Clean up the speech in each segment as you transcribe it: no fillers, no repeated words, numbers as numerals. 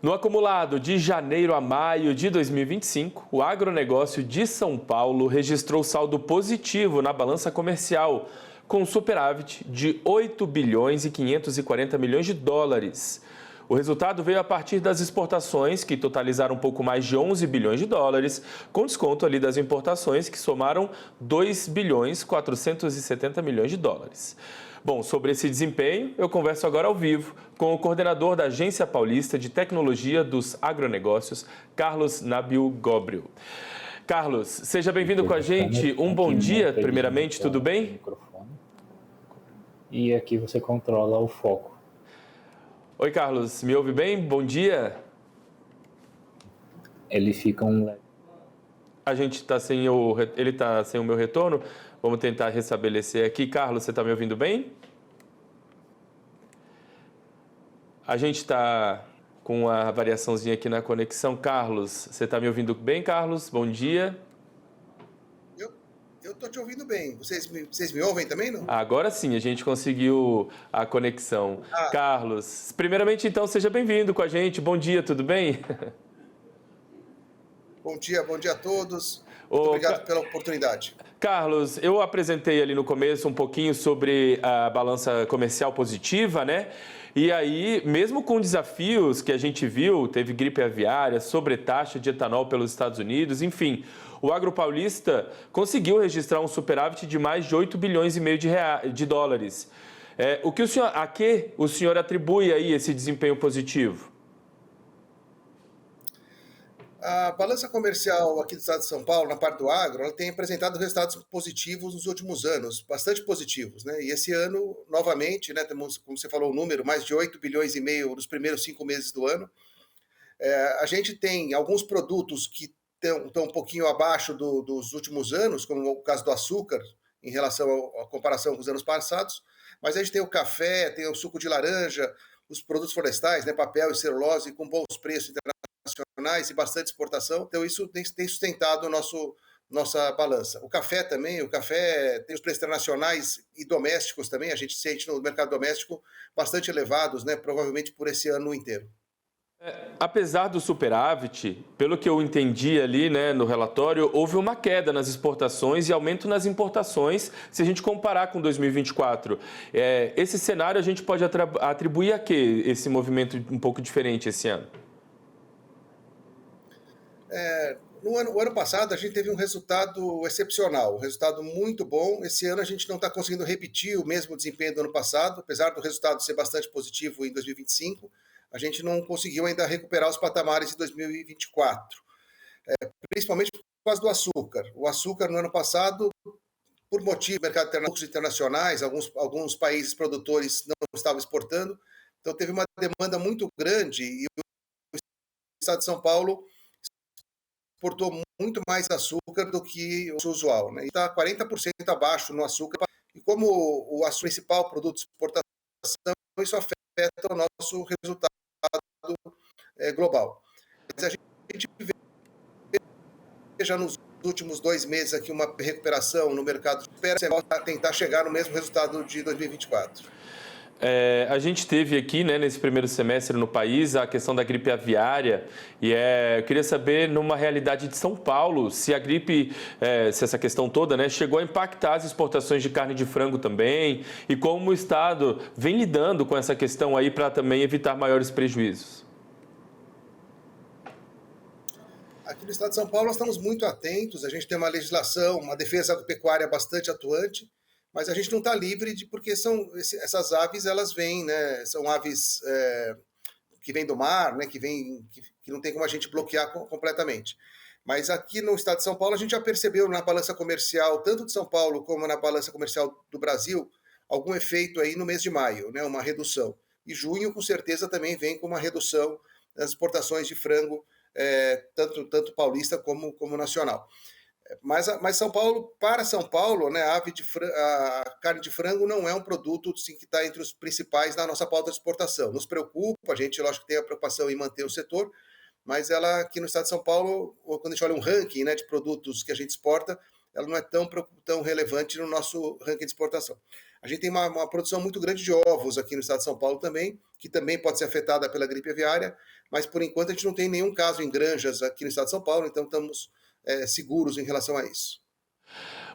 No acumulado de janeiro a maio de 2025, o agronegócio de São Paulo registrou saldo positivo na balança comercial, com superávit de 8 bilhões e 540 milhões de dólares. O resultado veio a partir das exportações, que totalizaram um pouco mais de 11 bilhões de dólares, com desconto ali das importações, que somaram 2 bilhões 470 milhões de dólares. Bom, sobre esse desempenho, eu converso agora ao vivo com o coordenador da Agência Paulista de Tecnologia dos Agronegócios, Carlos Nabil Gobril. Carlos, seja bem-vindo com a gente. Um bom dia, primeiramente, tudo bem? E aqui você controla o foco. Oi, Carlos, me ouve bem? Bom dia. Ele fica A gente está ele está sem o meu retorno. Vamos tentar restabelecer aqui. Carlos, você está me ouvindo bem? A gente está com a variaçãozinha aqui na conexão. Carlos, você está me ouvindo bem, Carlos? Bom dia. Eu estou te ouvindo bem. Vocês me ouvem também, não? Agora sim, a gente conseguiu a conexão. Carlos, primeiramente, então, seja bem-vindo com a gente. Bom dia, tudo bem? Bom dia a todos. Muito obrigado pela oportunidade. Carlos, eu apresentei ali no começo um pouquinho sobre a balança comercial positiva, né? E aí, mesmo com desafios que a gente viu, teve gripe aviária, sobretaxa de etanol pelos Estados Unidos, enfim, o agropaulista conseguiu registrar um superávit de mais de 8 bilhões e meio de dólares. A que o senhor atribui aí esse desempenho positivo? A balança comercial aqui do estado de São Paulo, na parte do agro, ela tem apresentado resultados positivos nos últimos anos, bastante positivos, né? E esse ano, novamente, né, temos, como você falou, o número, mais de 8 bilhões e meio nos primeiros 5 meses do ano. A gente tem alguns produtos que estão um pouquinho abaixo dos últimos anos, como o caso do açúcar, em relação à comparação com os anos passados, mas a gente tem o café, tem o suco de laranja, os produtos florestais, né, papel e celulose, com bons preços internacionais e bastante exportação, então isso tem sustentado nossa balança. O café também, tem os preços internacionais e domésticos também, a gente sente no mercado doméstico bastante elevados, né, provavelmente por esse ano inteiro. Apesar do superávit, pelo que eu entendi ali, né, no relatório, houve uma queda nas exportações e aumento nas importações, se a gente comparar com 2024. Esse cenário a gente pode atribuir a quê, esse movimento um pouco diferente esse ano? O ano passado a gente teve um resultado excepcional, um resultado muito bom. Esse ano a gente não está conseguindo repetir o mesmo desempenho do ano passado, apesar do resultado ser bastante positivo em 2025, a gente não conseguiu ainda recuperar os patamares de 2024, principalmente por causa do açúcar. O açúcar no ano passado, por motivo do mercado internacionais, alguns países produtores não estavam exportando, então teve uma demanda muito grande e o estado de São Paulo exportou muito mais açúcar do que o usual, né? Está 40% abaixo no açúcar, e como o açúcar é o principal produto de exportação, isso afeta o nosso resultado global. Mas a gente vê já nos últimos 2 meses aqui uma recuperação no mercado, espera tentar chegar no mesmo resultado de 2024. A gente teve aqui, né, nesse primeiro semestre no país, a questão da gripe aviária e eu queria saber, numa realidade de São Paulo, se a gripe, se essa questão toda, né, chegou a impactar as exportações de carne de frango também e como o Estado vem lidando com essa questão aí para também evitar maiores prejuízos. Aqui no estado de São Paulo nós estamos muito atentos, a gente tem uma legislação, uma defesa agropecuária bastante atuante, mas a gente não está livre porque essas aves, elas vêm, né? São aves que vêm do mar, né? Que não tem como a gente bloquear completamente. Mas aqui no estado de São Paulo a gente já percebeu na balança comercial, tanto de São Paulo como na balança comercial do Brasil, algum efeito aí no mês de maio, né? Uma redução. E junho, com certeza, também vem com uma redução das exportações de frango, tanto paulista como nacional. Mas São Paulo, para São Paulo, né, a carne de frango não é um produto assim, que está entre os principais na nossa pauta de exportação. Nos preocupa, a gente, lógico, tem a preocupação em manter o setor, mas ela aqui no estado de São Paulo, quando a gente olha um ranking, né, de produtos que a gente exporta, ela não é tão relevante no nosso ranking de exportação. A gente tem uma produção muito grande de ovos aqui no estado de São Paulo também, que também pode ser afetada pela gripe aviária, mas por enquanto a gente não tem nenhum caso em granjas aqui no estado de São Paulo, então estamos seguros em relação a isso.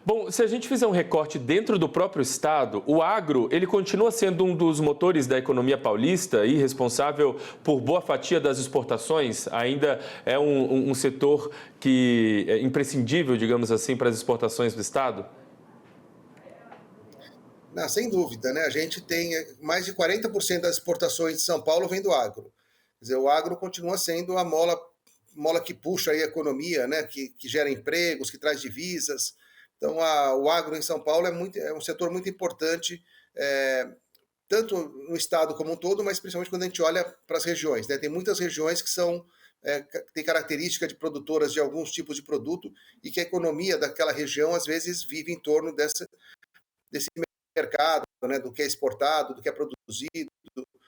Bom, se a gente fizer um recorte dentro do próprio estado, o agro, ele continua sendo um dos motores da economia paulista e responsável por boa fatia das exportações. Ainda é um setor que é imprescindível, digamos assim, para as exportações do estado? Não, sem dúvida, né? A gente tem mais de 40% das exportações de São Paulo vem do agro. Quer dizer, o agro continua sendo a mola que puxa aí a economia, né? Que gera empregos, que traz divisas. Então, o agro em São Paulo é um setor muito importante, tanto no estado como um todo, mas principalmente quando a gente olha para as regiões, né? Tem muitas regiões que têm característica de produtoras de alguns tipos de produto e que a economia daquela região, às vezes, vive em torno desse mercado, né, do que é exportado, do que é produzido.